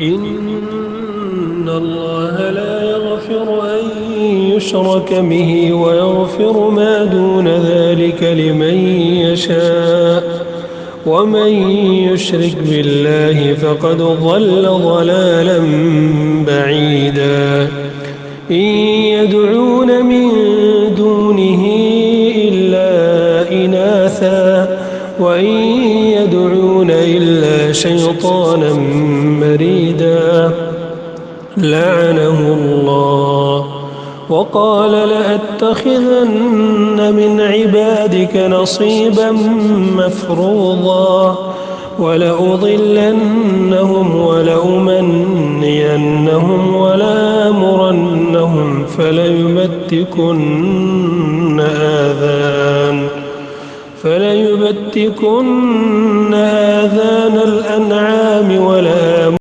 إن الله لا يغفر أن يشرك به ويغفر ما دون ذلك لمن يشاء ومن يشرك بالله فقد ضل ضلالا بعيدا إن يدعون من دونه إلا إناثا وإن يدعون إلا شيطانا مريدا لعنه الله وقال لأتخذن من عبادك نصيبا مفروضا ولأضلنهم ولأمنينهم ولآمرنهم فليبتكن آذان الأنعام